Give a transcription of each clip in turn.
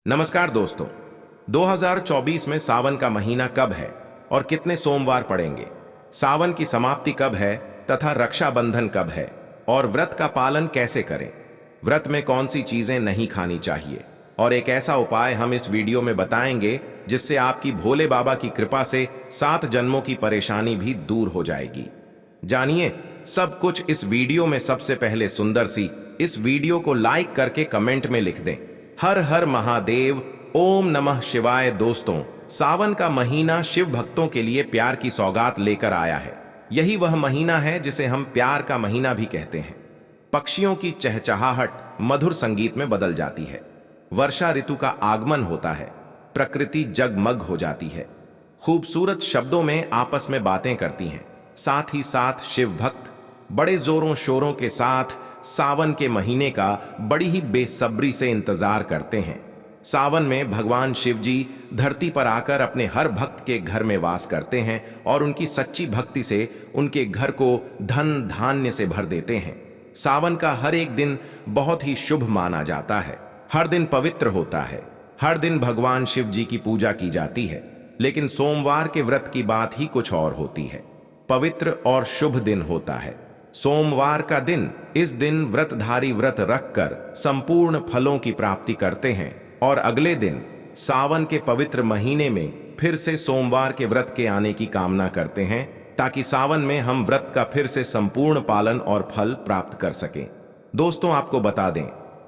नमस्कार दोस्तों। 2024 में सावन का महीना कब है और कितने सोमवार पड़ेंगे? सावन की समाप्ति कब है तथा रक्षाबंधन कब है और व्रत का पालन कैसे करें? व्रत में कौन सी चीजें नहीं खानी चाहिए और एक ऐसा उपाय हम इस वीडियो में बताएंगे जिससे आपकी भोले बाबा की कृपा से 7 जन्मों की परेशानी भी दूर हो जाएगी। जानिए सब कुछ इस वीडियो में। सबसे पहले सुंदर सी इस वीडियो को लाइक करके कमेंट में लिख दें, हर हर महादेव, ओम नमः शिवाय। दोस्तों, सावन का महीना शिव भक्तों के लिए प्यार की सौगात लेकर आया है। यही वह महीना है जिसे हम प्यार का महीना भी कहते हैं। पक्षियों की चहचहाहट मधुर संगीत में बदल जाती है, वर्षा ऋतु का आगमन होता है, प्रकृति जगमग हो जाती है, खूबसूरत शब्दों में आपस में बातें करती हैं। साथ ही साथ शिव भक्त बड़े जोरों शोरों के साथ सावन के महीने का बड़ी ही बेसब्री से इंतजार करते हैं। सावन में भगवान शिव जी धरती पर आकर अपने हर भक्त के घर में वास करते हैं और उनकी सच्ची भक्ति से उनके घर को धन धान्य से भर देते हैं। सावन का हर एक दिन बहुत ही शुभ माना जाता है। हर दिन पवित्र होता है, हर दिन भगवान शिव जी की पूजा की जाती है। लेकिन सोमवार के व्रत की बात ही कुछ और होती है। पवित्र और शुभ दिन होता है सोमवार का दिन। इस दिन व्रतधारी व्रत रखकर संपूर्ण फलों की प्राप्ति करते हैं और अगले दिन सावन के पवित्र महीने में फिर से सोमवार के व्रत के आने की कामना करते हैं ताकि सावन में हम व्रत का फिर से संपूर्ण पालन और फल प्राप्त कर सकें। दोस्तों, आपको बता दें,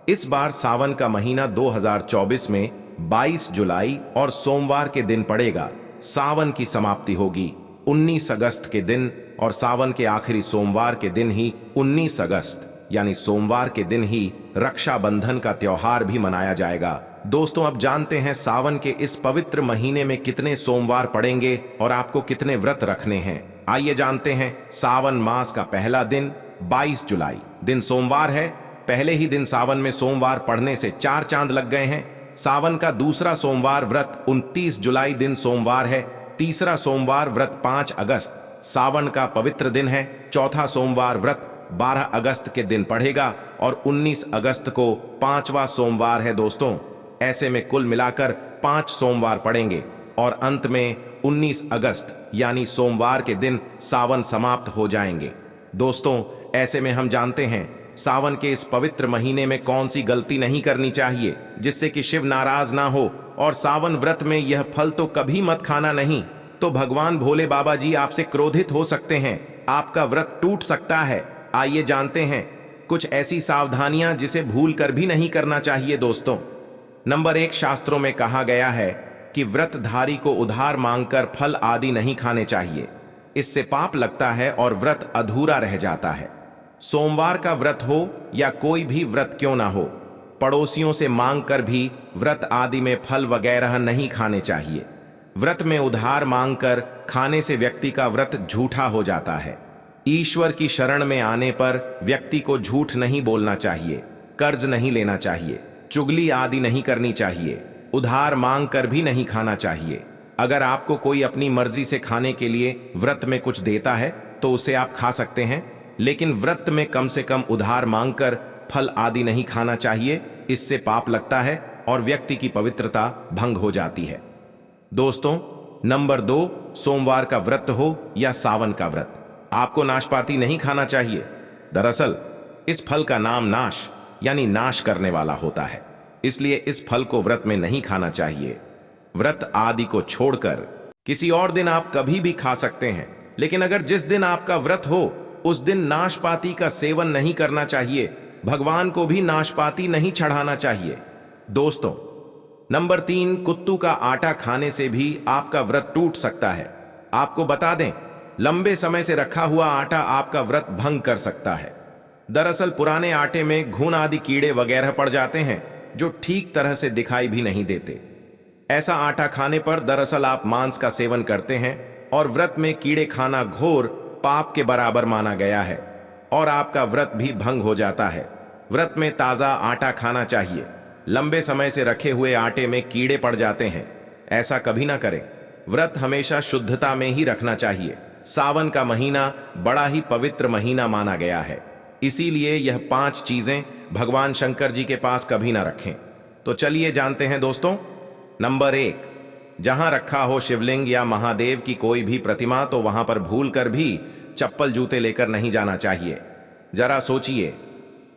इस बार सावन का महीना 2024 में 22 जुलाई और सोमवार के दिन पड़ेगा। सावन की समाप्ति होगी 19 अगस्त के दिन और सावन के आखिरी सोमवार के दिन ही 19 अगस्त यानी सोमवार के दिन ही रक्षाबंधन का त्योहार भी मनाया जाएगा। दोस्तों, अब जानते हैं सावन के इस पवित्र महीने में कितने सोमवार पड़ेंगे और आपको कितने व्रत रखने हैं। आइए जानते हैं। सावन मास का पहला दिन 22 जुलाई दिन सोमवार है। पहले ही दिन सावन में सोमवार पड़ने से 4 चांद लग गए हैं। सावन का दूसरा सोमवार व्रत 29 जुलाई दिन सोमवार है। तीसरा सोमवार व्रत 5 अगस्त सावन का पवित्र दिन है। चौथा सोमवार व्रत 12 अगस्त के दिन पड़ेगा और 19 अगस्त को 5वां सोमवार है। दोस्तों, ऐसे में कुल मिलाकर 5 सोमवार पड़ेंगे और अंत में 19 अगस्त यानी सोमवार के दिन सावन समाप्त हो जाएंगे। दोस्तों, ऐसे में हम जानते हैं सावन के इस पवित्र महीने में कौन सी गलती नहीं करनी चाहिए जिससे कि शिव नाराज ना हो। और सावन व्रत में यह फल तो कभी मत खाना नहीं, तो भगवान भोले बाबा जी आपसे क्रोधित हो सकते हैं, आपका व्रत टूट सकता है। आइए जानते हैं कुछ ऐसी सावधानियां जिसे भूल कर भी नहीं करना चाहिए। दोस्तों, नंबर 1, शास्त्रों में कहा गया है कि व्रतधारी को उधार मांगकर फल आदि नहीं खाने चाहिए। इससे पाप लगता है और व्रत अधूरा रह जाता है। सोमवार का व्रत हो या कोई भी व्रत क्यों ना हो, पड़ोसियों से मांग कर भी व्रत आदि में फल वगैरह नहीं खाने चाहिए। व्रत में उधार मांगकर खाने से व्यक्ति का व्रत झूठा हो जाता है। ईश्वर की शरण में आने पर व्यक्ति को झूठ नहीं बोलना चाहिए, कर्ज नहीं लेना चाहिए, चुगली आदि नहीं करनी चाहिए, उधार मांग कर भी नहीं खाना चाहिए। अगर आपको कोई अपनी मर्जी से खाने के लिए व्रत में कुछ देता है तो उसे आप खा सकते हैं, लेकिन व्रत में कम से कम उधार मांगकर फल आदि नहीं खाना चाहिए। इससे पाप लगता है और व्यक्ति की पवित्रता भंग हो जाती है। दोस्तों, नंबर 2, सोमवार का व्रत हो या सावन का व्रत, आपको नाशपाती नहीं खाना चाहिए। दरअसल इस फल का नाम नाश यानी नाश करने वाला होता है, इसलिए इस फल को व्रत में नहीं खाना चाहिए। व्रत आदि को छोड़कर किसी और दिन आप कभी भी खा सकते हैं, लेकिन अगर जिस दिन आपका व्रत हो उस दिन नाशपाती का सेवन नहीं करना चाहिए। भगवान को भी नाशपाती नहीं चढ़ाना चाहिए। दोस्तों, नंबर 3, कुत्तू का आटा खाने से भी आपका व्रत टूट सकता है। आपको बता दें, लंबे समय से रखा हुआ आटा आपका व्रत भंग कर सकता है। दरअसल पुराने आटे में घुन आदि कीड़े वगैरह पड़ जाते हैं जो ठीक तरह से दिखाई भी नहीं देते। ऐसा आटा खाने पर दरअसल आप मांस का सेवन करते हैं और व्रत में कीड़े खाना घोर पाप के बराबर माना गया है और आपका व्रत भी भंग हो जाता है। व्रत में ताजा आटा खाना चाहिए। लंबे समय से रखे हुए आटे में कीड़े पड़ जाते हैं, ऐसा कभी ना करें। व्रत हमेशा शुद्धता में ही रखना चाहिए। सावन का महीना बड़ा ही पवित्र महीना माना गया है, इसीलिए यह 5 चीजें भगवान शंकर जी के पास कभी ना रखें। तो चलिए जानते हैं दोस्तों। नंबर 1, जहां रखा हो शिवलिंग या महादेव की कोई भी प्रतिमा तो वहां पर भूल कर भी चप्पल जूते लेकर नहीं जाना चाहिए। जरा सोचिए,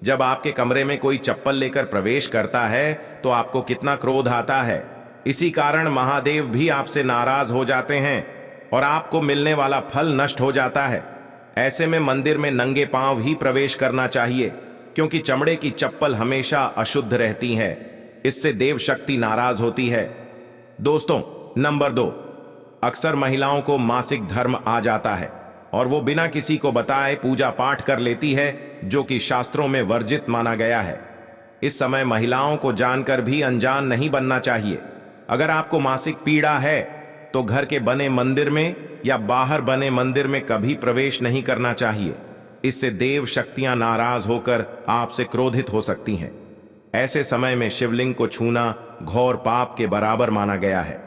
जब आपके कमरे में कोई चप्पल लेकर प्रवेश करता है तो आपको कितना क्रोध आता है। इसी कारण महादेव भी आपसे नाराज हो जाते हैं और आपको मिलने वाला फल नष्ट हो जाता है। ऐसे में मंदिर में नंगे पांव ही प्रवेश करना चाहिए, क्योंकि चमड़े की चप्पल हमेशा अशुद्ध रहती है। इससे देव शक्ति नाराज होती है। दोस्तों, नंबर 2, अक्सर महिलाओं को मासिक धर्म आ जाता है और वो बिना किसी को बताए पूजा पाठ कर लेती है, जो कि शास्त्रों में वर्जित माना गया है। इस समय महिलाओं को जानकर भी अनजान नहीं बनना चाहिए। अगर आपको मासिक पीड़ा है तो घर के बने मंदिर में या बाहर बने मंदिर में कभी प्रवेश नहीं करना चाहिए। इससे देव शक्तियां नाराज होकर आपसे क्रोधित हो सकती हैं। ऐसे समय में शिवलिंग को छूना घोर पाप के बराबर माना गया है।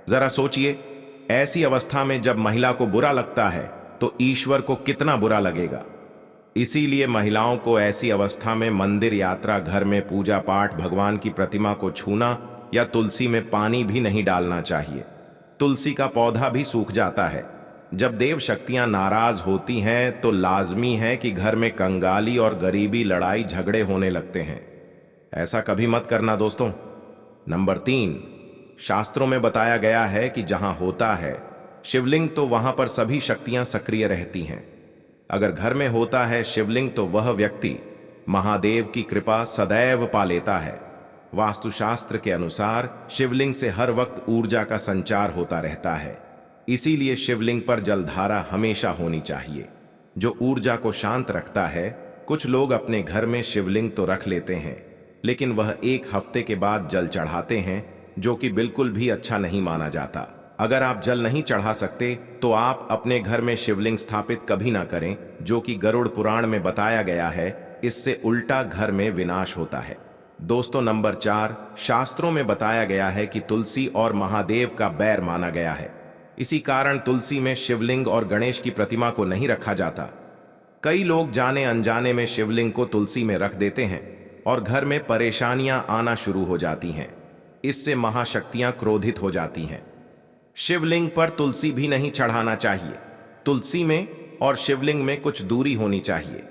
जरा सोचिए, ऐसी अवस्था में जब महिला को बुरा लगता है तो ईश्वर को कितना बुरा लगेगा। इसीलिए महिलाओं को ऐसी अवस्था में मंदिर यात्रा, घर में पूजा पाठ, भगवान की प्रतिमा को छूना या तुलसी में पानी भी नहीं डालना चाहिए। तुलसी का पौधा भी सूख जाता है। जब देव शक्तियां नाराज होती हैं तो लाजमी है कि घर में कंगाली और गरीबी, लड़ाई झगड़े होने लगते हैं। ऐसा कभी मत करना दोस्तों। नंबर 3, शास्त्रों में बताया गया है कि जहां होता है शिवलिंग तो वहां पर सभी शक्तियां सक्रिय रहती हैं। अगर घर में होता है शिवलिंग तो वह व्यक्ति महादेव की कृपा सदैव पा लेता है। वास्तुशास्त्र के अनुसार शिवलिंग से हर वक्त ऊर्जा का संचार होता रहता है। इसीलिए शिवलिंग पर जलधारा हमेशा होनी चाहिए, जो ऊर्जा को शांत रखता है। कुछ लोग अपने घर में शिवलिंग तो रख लेते हैं, लेकिन वह 1 हफ्ते के बाद जल चढ़ाते हैं, जो कि बिल्कुल भी अच्छा नहीं माना जाता। अगर आप जल नहीं चढ़ा सकते तो आप अपने घर में शिवलिंग स्थापित कभी ना करें, जो कि गरुड़ पुराण में बताया गया है। इससे उल्टा घर में विनाश होता है। दोस्तों, नंबर 4, शास्त्रों में बताया गया है कि तुलसी और महादेव का बैर माना गया है। इसी कारण तुलसी में शिवलिंग और गणेश की प्रतिमा को नहीं रखा जाता। कई लोग जाने अनजाने में शिवलिंग को तुलसी में रख देते हैं और घर में परेशानियां आना शुरू हो जाती हैं। इससे महाशक्तियां क्रोधित हो जाती हैं। शिवलिंग पर तुलसी भी नहीं चढ़ाना चाहिए। तुलसी में और शिवलिंग में कुछ दूरी होनी चाहिए।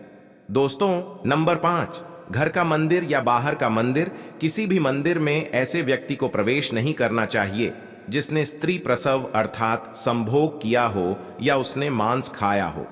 दोस्तों, नंबर 5, घर का मंदिर या बाहर का मंदिर, किसी भी मंदिर में ऐसे व्यक्ति को प्रवेश नहीं करना चाहिए जिसने स्त्री प्रसव अर्थात संभोग किया हो या उसने मांस खाया हो।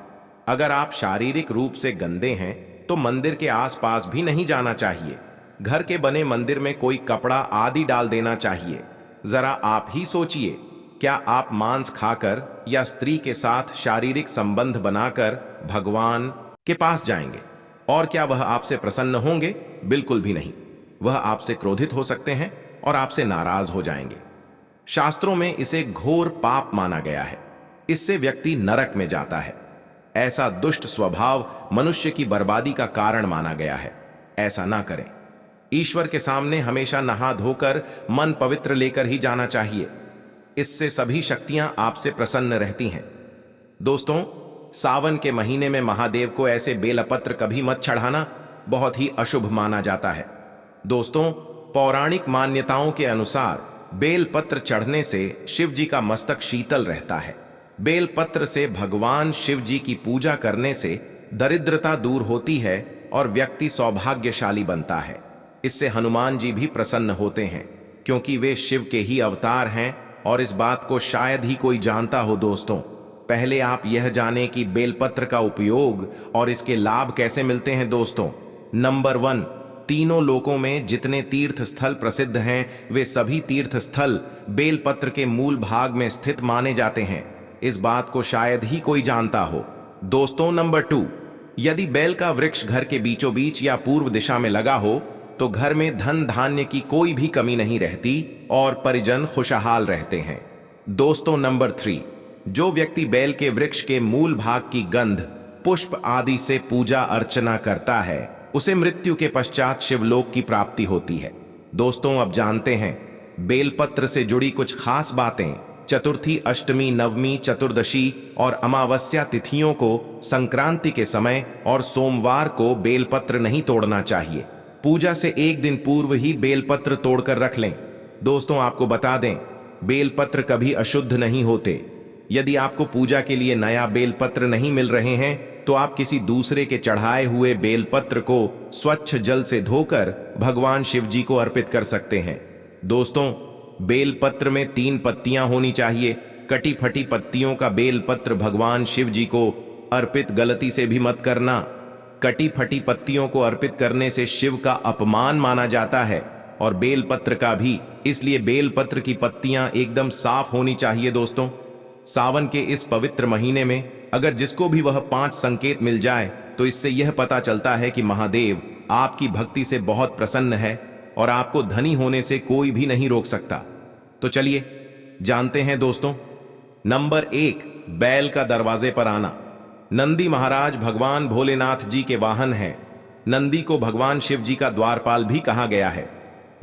अगर आप शारीरिक रूप से गंदे हैं तो मंदिर के आसपास भी नहीं जाना चाहिए। घर के बने मंदिर में कोई कपड़ा आदि डाल देना चाहिए। जरा आप ही सोचिए, क्या आप मांस खाकर या स्त्री के साथ शारीरिक संबंध बनाकर भगवान के पास जाएंगे? और क्या वह आपसे प्रसन्न होंगे? बिल्कुल भी नहीं। वह आपसे क्रोधित हो सकते हैं और आपसे नाराज हो जाएंगे। शास्त्रों में इसे घोर पाप माना गया है। इससे व्यक्ति नरक में जाता है। ऐसा दुष्ट स्वभाव मनुष्य की बर्बादी का कारण माना गया है। ऐसा ना करें। ईश्वर के सामने हमेशा नहा धोकर मन पवित्र लेकर ही जाना चाहिए। इससे सभी शक्तियां आपसे प्रसन्न रहती हैं। दोस्तों, सावन के महीने में महादेव को ऐसे बेलपत्र कभी मत चढ़ाना, बहुत ही अशुभ माना जाता है। दोस्तों, पौराणिक मान्यताओं के अनुसार बेलपत्र चढ़ने से शिव जी का मस्तक शीतल रहता है। बेलपत्र से भगवान शिव जी की पूजा करने से दरिद्रता दूर होती है और व्यक्ति सौभाग्यशाली बनता है। इससे हनुमान जी भी प्रसन्न होते हैं, क्योंकि वे शिव के ही अवतार हैं और इस बात को शायद ही कोई जानता हो। दोस्तों, पहले आप यह जानें कि बेलपत्र का उपयोग और इसके लाभ कैसे मिलते हैं। दोस्तों, नंबर 1, तीनों लोकों में जितने तीर्थ स्थल प्रसिद्ध हैं वे सभी तीर्थ स्थल बेलपत्र के मूल भाग में स्थित माने जाते हैं। इस बात को शायद ही कोई जानता हो। दोस्तों, नंबर 2, यदि बेल का वृक्ष घर के बीचों बीच या पूर्व दिशा में लगा हो तो घर में धन धान्य की कोई भी कमी नहीं रहती और परिजन खुशहाल रहते हैं। दोस्तों, नंबर 3, जो व्यक्ति बेल के वृक्ष के मूल भाग की गंध, पुष्प आदि से पूजा अर्चना करता है उसे मृत्यु के पश्चात शिवलोक की प्राप्ति होती है। दोस्तों, अब जानते हैं बेलपत्र से जुड़ी कुछ खास बातें। चतुर्थी, अष्टमी, नवमी, चतुर्दशी और अमावस्या तिथियों को, संक्रांति के समय और सोमवार को बेलपत्र नहीं तोड़ना चाहिए। पूजा से एक दिन पूर्व ही बेलपत्र तोड़कर रख लें। दोस्तों, आपको बता दें, बेलपत्र कभी अशुद्ध नहीं होते। यदि आपको पूजा के लिए नया बेलपत्र नहीं मिल रहे हैं तो आप किसी दूसरे के चढ़ाए हुए बेलपत्र को स्वच्छ जल से धोकर भगवान शिव जी को अर्पित कर सकते हैं। दोस्तों, बेलपत्र में 3 पत्तियां होनी चाहिए। कटी फटी पत्तियों का बेलपत्र भगवान शिव जी को अर्पित गलती से भी मत करना। कटी फटी पत्तियों को अर्पित करने से शिव का अपमान माना जाता है और बेलपत्र का भी, इसलिए बेलपत्र की पत्तियां एकदम साफ होनी चाहिए। दोस्तों, सावन के इस पवित्र महीने में अगर जिसको भी वह 5 संकेत मिल जाए तो इससे यह पता चलता है कि महादेव आपकी भक्ति से बहुत प्रसन्न है और आपको धनी होने से कोई भी नहीं रोक सकता। तो चलिए जानते हैं दोस्तों। नंबर 1, बैल का दरवाजे पर आना। नंदी महाराज भगवान भोलेनाथ जी के वाहन हैं। नंदी को भगवान शिव जी का द्वारपाल भी कहा गया है।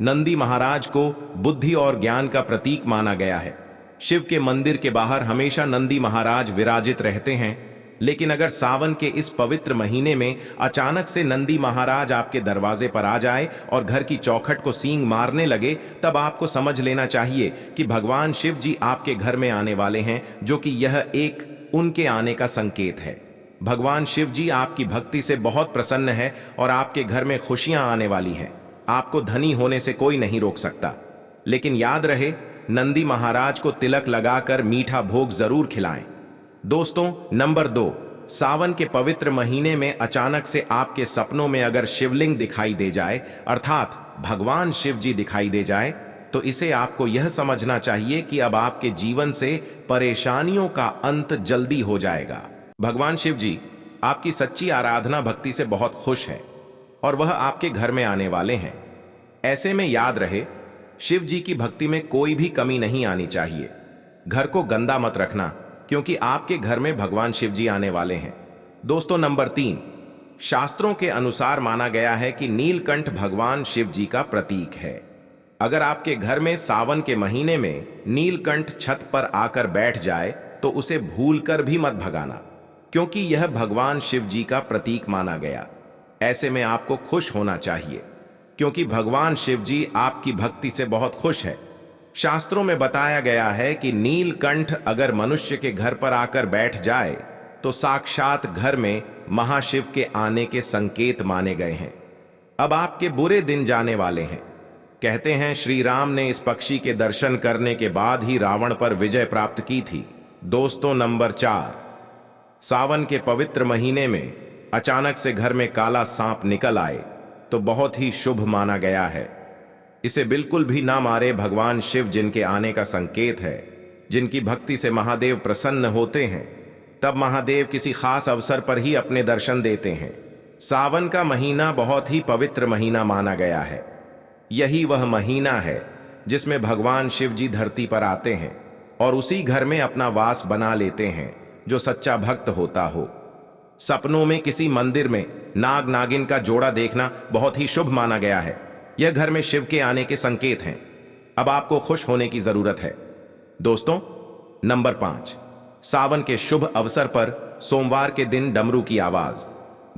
नंदी महाराज को बुद्धि और ज्ञान का प्रतीक माना गया है। शिव के मंदिर के बाहर हमेशा नंदी महाराज विराजित रहते हैं। लेकिन अगर सावन के इस पवित्र महीने में अचानक से नंदी महाराज आपके दरवाजे पर आ जाए और घर की चौखट को सींग मारने लगे, तब आपको समझ लेना चाहिए कि भगवान शिव जी आपके घर में आने वाले हैं, जो कि यह एक उनके आने का संकेत है। भगवान शिव जी आपकी भक्ति से बहुत प्रसन्न है और आपके घर में खुशियां आने वाली हैं। आपको धनी होने से कोई नहीं रोक सकता। लेकिन याद रहे, नंदी महाराज को तिलक लगाकर मीठा भोग जरूर खिलाएं। दोस्तों, नंबर 2, सावन के पवित्र महीने में अचानक से आपके सपनों में अगर शिवलिंग दिखाई दे जाए, अर्थात भगवान शिव जी दिखाई दे जाए, तो इसे आपको यह समझना चाहिए कि अब आपके जीवन से परेशानियों का अंत जल्दी हो जाएगा। भगवान शिव जी आपकी सच्ची आराधना भक्ति से बहुत खुश है और वह आपके घर में आने वाले हैं। ऐसे में याद रहे, शिव जी की भक्ति में कोई भी कमी नहीं आनी चाहिए। घर को गंदा मत रखना, क्योंकि आपके घर में भगवान शिव जी आने वाले हैं। दोस्तों, नंबर 3, शास्त्रों के अनुसार माना गया है कि नीलकंठ भगवान शिव जी का प्रतीक है। अगर आपके घर में सावन के महीने में नीलकंठ छत पर आकर बैठ जाए तो उसे भूलकर भी मत भगाना, क्योंकि यह भगवान शिव जी का प्रतीक माना गया। ऐसे में आपको खुश होना चाहिए, क्योंकि भगवान शिव जी आपकी भक्ति से बहुत खुश है। शास्त्रों में बताया गया है कि नीलकंठ अगर मनुष्य के घर पर आकर बैठ जाए तो साक्षात घर में महाशिव के आने के संकेत माने गए हैं। अब आपके बुरे दिन जाने वाले हैं। कहते हैं श्री राम ने इस पक्षी के दर्शन करने के बाद ही रावण पर विजय प्राप्त की थी। दोस्तों, नंबर 4, सावन के पवित्र महीने में अचानक से घर में काला सांप निकल आए तो बहुत ही शुभ माना गया है। इसे बिल्कुल भी ना मारे। भगवान शिव जिनके आने का संकेत है, जिनकी भक्ति से महादेव प्रसन्न होते हैं, तब महादेव किसी खास अवसर पर ही अपने दर्शन देते हैं। सावन का महीना बहुत ही पवित्र महीना माना गया है। यही वह महीना है जिसमें भगवान शिव जी धरती पर आते हैं और उसी घर में अपना वास बना लेते हैं जो सच्चा भक्त होता हो। सपनों में किसी मंदिर में नाग नागिन का जोड़ा देखना बहुत ही शुभ माना गया है। यह घर में शिव के आने के संकेत हैं। अब आपको खुश होने की जरूरत है। दोस्तों, नंबर 5, सावन के शुभ अवसर पर सोमवार के दिन डमरू की आवाज,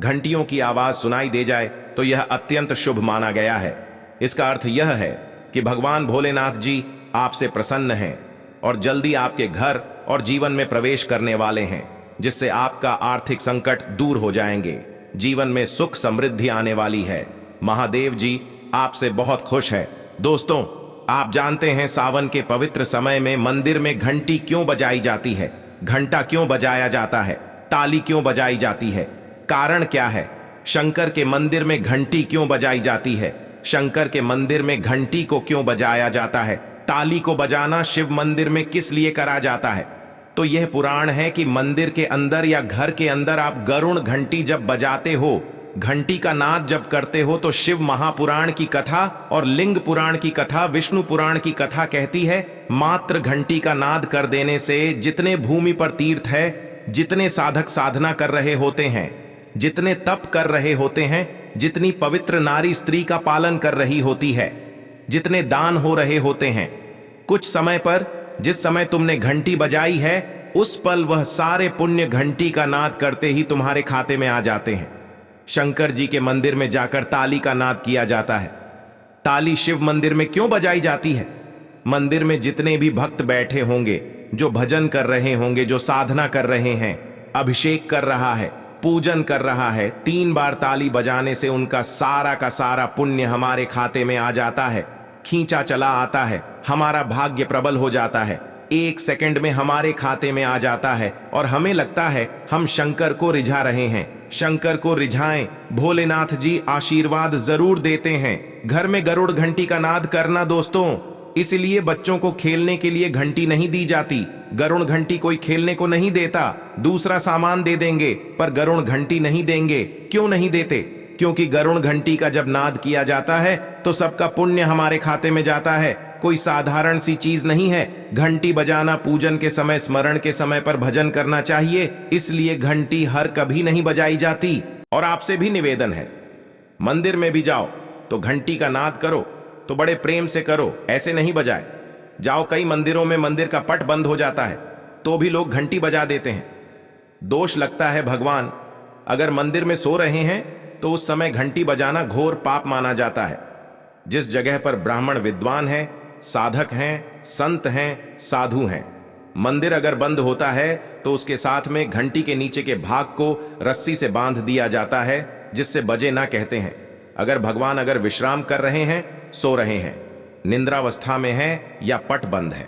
घंटियों की आवाज सुनाई दे जाए तो यह अत्यंत शुभ माना गया है। इसका अर्थ यह है कि भगवान भोलेनाथ जी आपसे प्रसन्न हैं और जल्दी आपके घर और जीवन में प्रवेश करने वाले हैं, जिससे आपका आर्थिक संकट दूर हो जाएंगे। जीवन में सुख समृद्धि आने वाली है। महादेव जी आपसे बहुत खुश है। दोस्तों, आप जानते हैं सावन के पवित्र समय में मंदिर में घंटी क्यों बजाई जाती है? घंटा क्यों बजाया जाता है? ताली क्यों बजाई जाती है? कारण क्या है? शंकर के मंदिर में घंटी क्यों बजाई जाती है? शंकर के मंदिर में घंटी को क्यों बजाया जाता है? ताली को बजाना शिव मंदिर में किस लिए करा जाता है? तो यह पुराण है कि मंदिर के अंदर या घर के अंदर आप गरुड़ घंटी जब बजाते हो, घंटी का नाद जब करते हो, तो शिव महापुराण की कथा और लिंग पुराण की कथा, विष्णु पुराण की कथा कहती है, मात्र घंटी का नाद कर देने से जितने भूमि पर तीर्थ है, जितने साधक साधना कर रहे होते हैं, जितने तप कर रहे होते हैं, जितनी पवित्र नारी स्त्री का पालन कर रही होती है, जितने दान हो रहे होते हैं, कुछ समय पर जिस समय तुमने घंटी बजाई है, उस पल वह सारे पुण्य घंटी का नाद करते ही तुम्हारे खाते में आ जाते हैं। शंकर जी के मंदिर में जाकर ताली का नाद किया जाता है। ताली शिव मंदिर में क्यों बजाई जाती है? मंदिर में जितने भी भक्त बैठे होंगे, जो भजन कर रहे होंगे, जो साधना कर रहे हैं, अभिषेक कर रहा है, पूजन कर रहा है, 3 बार ताली बजाने से उनका सारा का सारा पुण्य हमारे खाते में आ जाता है, खींचा चला आता है, हमारा भाग्य प्रबल हो जाता है, 1 सेकंड में हमारे खाते में आ जाता है और हमें लगता है हम शंकर को रिझा रहे हैं। शंकर को रिझाएं, भोलेनाथ जी आशीर्वाद जरूर देते हैं। घर में गरुड़ घंटी का नाद करना दोस्तों। इसलिए बच्चों को खेलने के लिए घंटी नहीं दी जाती। गरुड़ घंटी कोई खेलने को नहीं देता, दूसरा सामान दे देंगे, पर गरुड़ घंटी नहीं देंगे। क्यों नहीं देते? क्योंकि गरुड़ घंटी का जब नाद किया जाता है तो सबका पुण्य हमारे खाते में जाता है। कोई साधारण सी चीज नहीं है। घंटी बजाना पूजन के समय, स्मरण के समय पर भजन करना चाहिए, इसलिए घंटी हर कभी नहीं बजाई जाती। और आपसे भी निवेदन है, मंदिर में भी जाओ तो घंटी का नाद करो तो बड़े प्रेम से करो, ऐसे नहीं बजाए। जाओ, कई मंदिरों में मंदिर का पट बंद हो जाता है तो भी लोग घंटी बजा देते हैं। दोष लगता है भगवान। अगर मंदिर में सो रहे हैं तो उस समय घंटी बजाना घोर पाप माना जाता है। जिस जगह पर ब्राह्मण विद्वान है, साधक हैं, संत हैं, साधु हैं, मंदिर अगर बंद होता है तो उसके साथ में घंटी के नीचे के भाग को रस्सी से बांध दिया जाता है, जिससे बजे ना कहते हैं। अगर भगवान अगर विश्राम कर रहे हैं, सो रहे हैं, निंद्रावस्था में है या पट बंद है,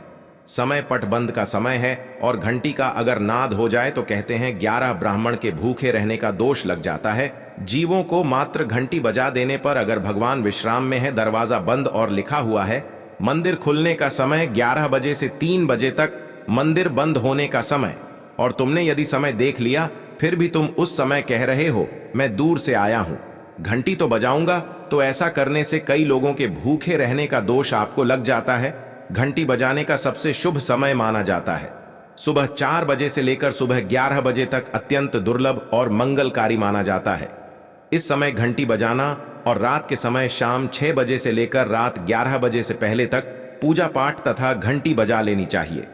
समय पट बंद का समय है और घंटी का अगर नाद हो जाए तो कहते हैं 11 ब्राह्मण के भूखे रहने का दोष लग जाता है। जीवों को मात्र घंटी बजा देने पर अगर भगवान विश्राम में है, दरवाजा बंद और लिखा हुआ है मंदिर खुलने का समय 11 बजे से 3 बजे तक, मंदिर बंद होने का समय, और तुमने यदि समय देख लिया फिर भी तुम उस समय कह रहे हो मैं दूर से आया हूं, घंटी तो बजाऊंगा, तो ऐसा करने से कई लोगों के भूखे रहने का दोष आपको लग जाता है। घंटी बजाने का सबसे शुभ समय माना जाता है सुबह 4 बजे से लेकर सुबह 11 बजे तक अत्यंत दुर्लभ और मंगलकारी माना जाता है। इस समय घंटी बजाना और रात के समय शाम 6 बजे से लेकर रात 11 बजे से पहले तक पूजा पाठ तथा घंटी बजा लेनी चाहिए,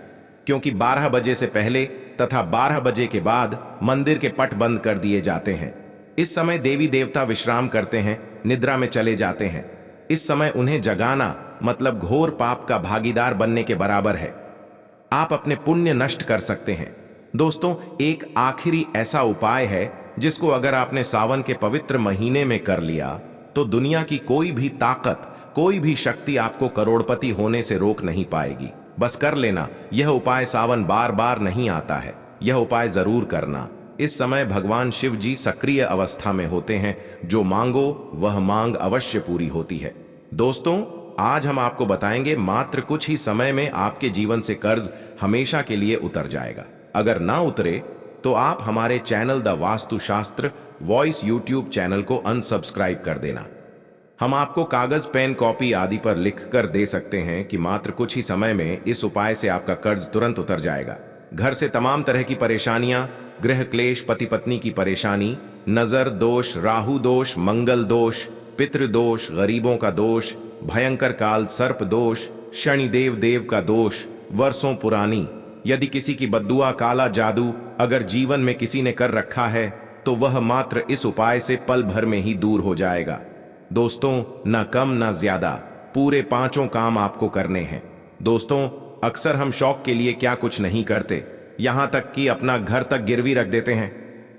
क्योंकि 12 बजे से पहले तथा 12 बजे के बाद मंदिर के पट बंद कर दिए जाते हैं। इस समय देवी देवता विश्राम करते हैं, निद्रा में चले जाते हैं। इस समय उन्हें जगाना मतलब घोर पाप का भागीदार बनने के बराबर है। आप अपने पुण्य नष्ट कर सकते हैं। दोस्तों, एक आखिरी ऐसा उपाय है जिसको अगर आपने सावन के पवित्र महीने में कर लिया तो दुनिया की कोई भी ताकत, कोई भी शक्ति आपको करोड़पति होने से रोक नहीं पाएगी। बस कर लेना। यह उपाय सावन बार बार नहीं आता है, यह उपाय जरूर करना। इस समय भगवान शिव जी सक्रिय अवस्था में होते हैं, जो मांगो वह मांग अवश्य पूरी होती है। दोस्तों, आज हम आपको बताएंगे मात्र कुछ ही समय में आपके जीवन से कर्ज हमेशा के लिए उतर जाएगा। अगर ना उतरे तो आप हमारे channel the Vastushastra voice YouTube channel को अनसब्सक्राइब कर देना। हम आपको कागज, पेन, कॉपी आदि पर लिख कर दे सकते हैं कि मात्र कुछ ही समय में इस उपाय से आपका कर्ज तुरंत उतर जाएगा। घर से तमाम तरह की परेशानियां, गृह क्लेश, पति पत्नी की परेशानी, नजर दोष, राहु दोष, मंगल दोष, पितृदोष, गरीबों का दोष, भयंकर काल सर्प दोष, शनिदेव देव का दोष, वर्षों पुरानी यदि किसी की बद्दुआ, काला जादू अगर जीवन में किसी ने कर रखा है तो वह मात्र इस उपाय से पल भर में ही दूर हो जाएगा। दोस्तों, न कम न ज्यादा, पूरे 5 काम आपको करने हैं। दोस्तों, अक्सर हम शौक के लिए क्या कुछ नहीं करते, यहां तक कि अपना घर तक गिरवी रख देते हैं।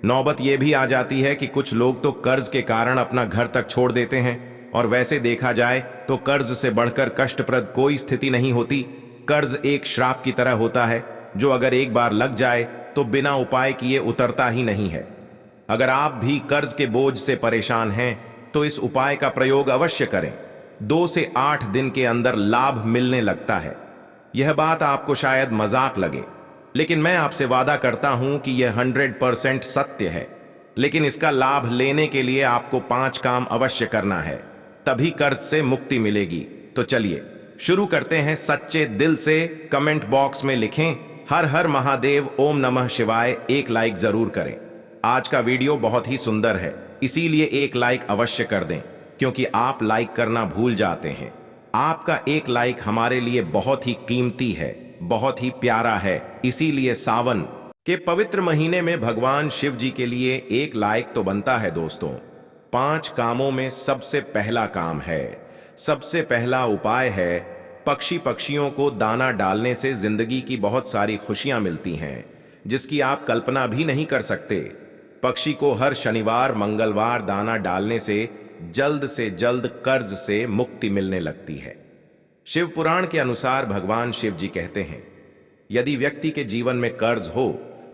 नौबत यह भी आ जाती है कि कुछ लोग तो कर्ज के कारण अपना घर तक छोड़ देते हैं, और वैसे देखा जाए तो कर्ज से बढ़कर कष्टप्रद कोई स्थिति नहीं होती। कर्ज एक श्राप की तरह होता है, जो अगर एक बार लग जाए तो बिना उपाय किए उतरता ही नहीं है। अगर आप भी कर्ज के बोझ से परेशान हैं तो इस उपाय का प्रयोग अवश्य करें। 2 से 8 दिन के अंदर लाभ मिलने लगता है। यह बात आपको शायद मजाक लगे, लेकिन मैं आपसे वादा करता हूं कि यह 100% सत्य है। लेकिन इसका लाभ लेने के लिए आपको 5 काम अवश्य करना है, तभी कर्ज से मुक्ति मिलेगी। तो चलिए शुरू करते हैं। सच्चे दिल से कमेंट बॉक्स में लिखें हर हर महादेव, ओम नमः शिवाय। एक लाइक जरूर करें। आज का वीडियो बहुत ही सुंदर है, इसीलिए एक लाइक अवश्य कर दें, क्योंकि आप लाइक करना भूल जाते हैं। आपका एक लाइक हमारे लिए बहुत ही कीमती है, बहुत ही प्यारा है। इसीलिए सावन के पवित्र महीने में भगवान शिव जी के लिए एक लाइक तो बनता है दोस्तों। 5 कामों में सबसे पहला काम है, सबसे पहला उपाय है, पक्षियों को दाना डालने से जिंदगी की बहुत सारी खुशियां मिलती हैं जिसकी आप कल्पना भी नहीं कर सकते। पक्षी को हर शनिवार मंगलवार दाना डालने से जल्द कर्ज से मुक्ति मिलने लगती है। शिव पुराण के अनुसार भगवान शिव जी कहते हैं, यदि व्यक्ति के जीवन में कर्ज हो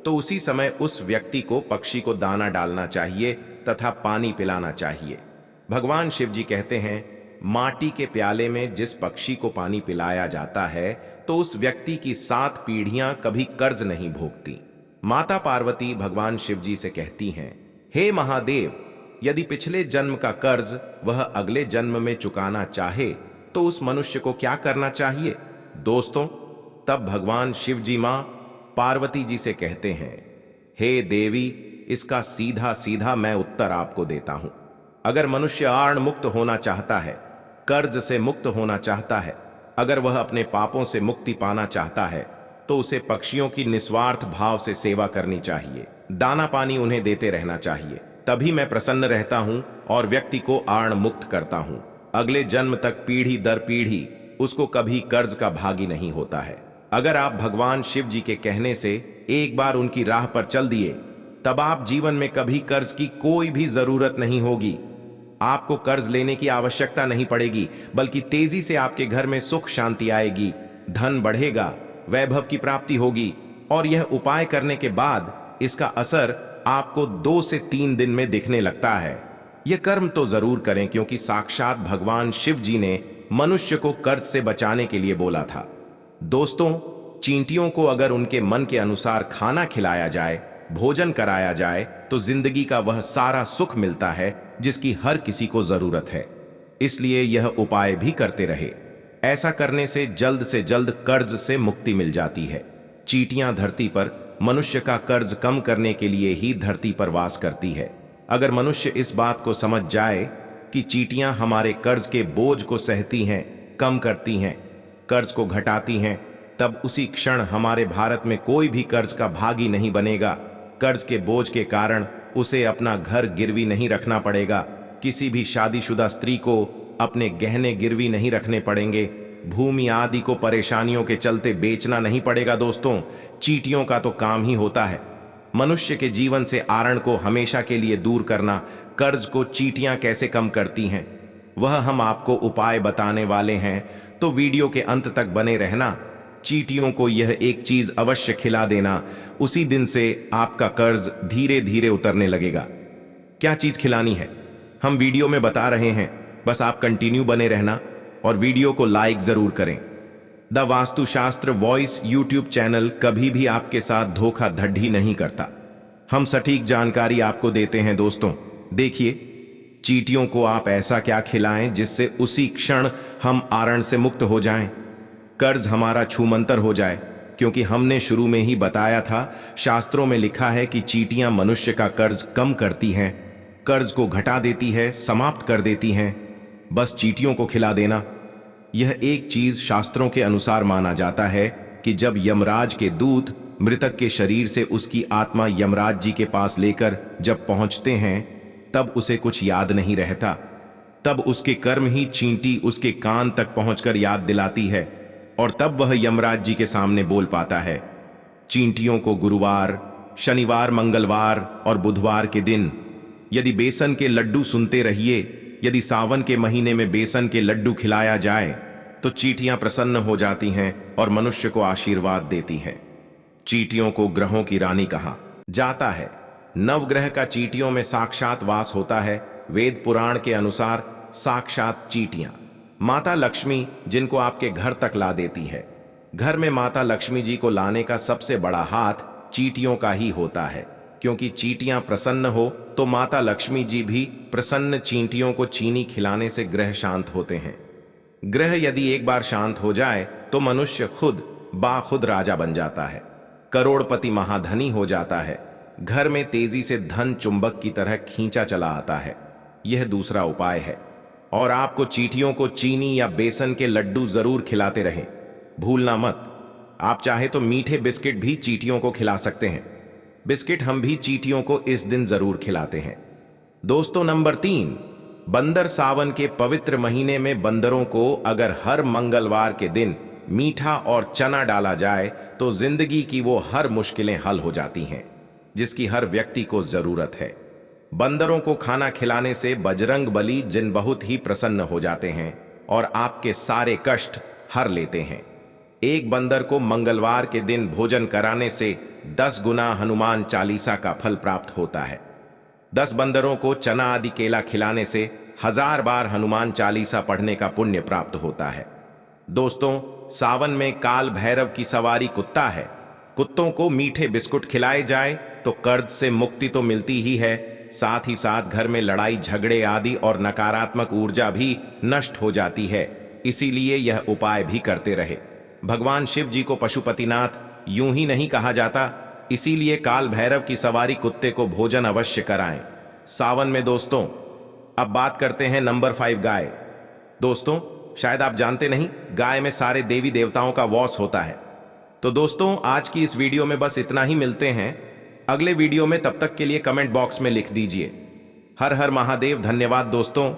तो उसी समय उस व्यक्ति को पक्षी को दाना डालना चाहिए तथा पानी पिलाना चाहिए। भगवान शिव जी कहते हैं, माटी के प्याले में जिस पक्षी को पानी पिलाया जाता है तो उस व्यक्ति की 7 पीढ़ियां कभी कर्ज नहीं भोगती। माता पार्वती भगवान शिव जी से कहती हैं, हे महादेव, यदि पिछले जन्म का कर्ज वह अगले जन्म में चुकाना चाहे तो उस मनुष्य को क्या करना चाहिए? दोस्तों, तब भगवान शिव जी मां पार्वती जी से कहते हैं, हे देवी, इसका सीधा सीधा मैं उत्तर आपको देता हूं। अगर मनुष्य आर्ण मुक्त होना चाहता है, कर्ज से मुक्त होना चाहता है, अगर वह अपने पापों से मुक्ति पाना चाहता है तो उसे पक्षियों की निस्वार्थ भाव से सेवा करनी चाहिए, दाना पानी उन्हें देते रहना चाहिए। तभी मैं प्रसन्न रहता हूं और व्यक्ति को आर्ण मुक्त करता हूं। अगले जन्म तक पीढ़ी दर पीढ़ी उसको कभी कर्ज का भागी नहीं होता है। अगर आप भगवान शिव जी के कहने से एक बार उनकी राह पर चल दिए, तब आप जीवन में कभी कर्ज की कोई भी जरूरत नहीं होगी। आपको कर्ज लेने की आवश्यकता नहीं पड़ेगी, बल्कि तेजी से आपके घर में सुख शांति आएगी, धन बढ़ेगा, वैभव की प्राप्ति होगी। और यह उपाय करने के बाद इसका असर आपको 2 से 3 दिन में दिखने लगता है। यह कर्म तो जरूर करें, क्योंकि साक्षात भगवान शिव जी ने मनुष्य को कर्ज से बचाने के लिए बोला था। दोस्तों, चींटियों को अगर उनके मन के अनुसार खाना खिलाया जाए, भोजन कराया जाए, तो जिंदगी का वह सारा सुख मिलता है जिसकी हर किसी को जरूरत है। इसलिए यह उपाय भी करते रहे। ऐसा करने से जल्द कर्ज से मुक्ति मिल जाती है। चींटियां धरती पर मनुष्य का कर्ज कम करने के लिए ही धरती पर वास करती है। अगर मनुष्य इस बात को समझ जाए कि चींटियां हमारे कर्ज के बोझ को सहती हैं, कम करती हैं, कर्ज को घटाती हैं, तब उसी क्षण हमारे भारत में कोई भी कर्ज का भागी नहीं बनेगा। कर्ज के बोझ के कारण उसे अपना घर गिरवी नहीं रखना पड़ेगा, किसी भी शादीशुदा स्त्री को अपने गहने गिरवी नहीं रखने पड़ेंगे, भूमि आदि को परेशानियों के चलते बेचना नहीं पड़ेगा। दोस्तों, चींटियों का तो काम ही होता है मनुष्य के जीवन से आरण को हमेशा के लिए दूर करना। कर्ज को चींटियां कैसे कम करती हैं, वह हम आपको उपाय बताने वाले हैं, तो वीडियो के अंत तक बने रहना। चींटियों को यह एक चीज अवश्य खिला देना, उसी दिन से आपका कर्ज धीरे धीरे उतरने लगेगा। क्या चीज खिलानी है हम वीडियो में बता रहे हैं, बस आप कंटिन्यू बने रहना और वीडियो को लाइक जरूर करें। The Vastushastra voice YouTube channel कभी भी आपके साथ धोखाधड़ी नहीं करता। हम सटीक जानकारी आपको देते हैं। दोस्तों देखिए, चींटियों को आप ऐसा क्या खिलाएं जिससे उसी क्षण हम आरण से मुक्त हो जाएं, कर्ज हमारा छूमंतर हो जाए। क्योंकि हमने शुरू में ही बताया था, शास्त्रों में लिखा है कि चींटियां मनुष्य का कर्ज कम करती हैं, कर्ज को घटा देती है, समाप्त कर देती हैं। बस चींटियों को खिला देना। यह एक चीज शास्त्रों के अनुसार माना जाता है कि जब यमराज के दूत मृतक के शरीर से उसकी आत्मा यमराज जी के पास लेकर जब पहुंचते हैं, तब उसे कुछ याद नहीं रहता। तब उसके कर्म ही चींटी उसके कान तक पहुंचकर याद दिलाती है और तब वह यमराज जी के सामने बोल पाता है। चींटियों को गुरुवार, शनिवार, मंगलवार और बुधवार के दिन यदि बेसन के लड्डू सुनते रहिए, यदि सावन के महीने में बेसन के लड्डू खिलाया जाए तो चींटियां प्रसन्न हो जाती हैं और मनुष्य को आशीर्वाद देती हैं। चींटियों को ग्रहों की रानी कहा जाता है। नवग्रह का चींटियों में साक्षात वास होता है। वेद पुराण के अनुसार साक्षात चींटियां माता लक्ष्मी, जिनको आपके घर तक ला देती है। घर में माता लक्ष्मी जी को लाने का सबसे बड़ा हाथ चींटियों का ही होता है, क्योंकि चींटियां प्रसन्न हो तो माता लक्ष्मी जी भी प्रसन्न। चींटियों को चीनी खिलाने से ग्रह शांत होते हैं। ग्रह यदि एक बार शांत हो जाए तो मनुष्य खुद बाखुद राजा बन जाता है, करोड़पति महाधनी हो जाता है। घर में तेजी से धन चुंबक की तरह खींचा चला आता है। यह दूसरा उपाय है। और आपको चींटियों को चीनी या बेसन के लड्डू जरूर खिलाते रहें, भूलना मत। आप चाहे तो मीठे बिस्किट भी चींटियों को खिला सकते हैं। बिस्किट हम भी चींटियों को इस दिन जरूर खिलाते हैं। दोस्तों नंबर 3, बंदर सावन के पवित्र महीने में बंदरों को अगर हर मंगलवार के दिन मीठा और चना डाला जाए तो जिंदगी की वो हर मुश्किलें हल हो जाती हैं जिसकी हर व्यक्ति को जरूरत है। बंदरों को खाना खिलाने से बजरंग बली जिन बहुत ही प्रसन्न हो जाते हैं और आपके सारे कष्ट हर लेते हैं। एक बंदर को मंगलवार के दिन भोजन कराने से 10 गुना हनुमान चालीसा का फल प्राप्त होता है। 10 बंदरों को चना आदि केला खिलाने से 1000 बार हनुमान चालीसा पढ़ने का पुण्य प्राप्त होता है। दोस्तों, सावन में काल भैरव की सवारी कुत्ता है। कुत्तों को मीठे बिस्कुट खिलाए जाए तो कर्ज से मुक्ति तो मिलती ही है, साथ ही साथ घर में लड़ाई झगड़े आदि और नकारात्मक ऊर्जा भी नष्ट हो जाती है। इसीलिए यह उपाय भी करते रहे। भगवान शिव जी को पशुपतिनाथ यूं ही नहीं कहा जाता, इसीलिए काल भैरव की सवारी कुत्ते को भोजन अवश्य कराएं सावन में। दोस्तों, अब बात करते हैं नंबर 5, गाय। दोस्तों, शायद आप जानते नहीं, गाय में सारे देवी देवताओं का वास होता है। तो दोस्तों, आज की इस वीडियो में बस इतना ही। मिलते हैं अगले वीडियो में, तब तक के लिए कमेंट बॉक्स में लिख दीजिए हर हर महादेव। धन्यवाद दोस्तों।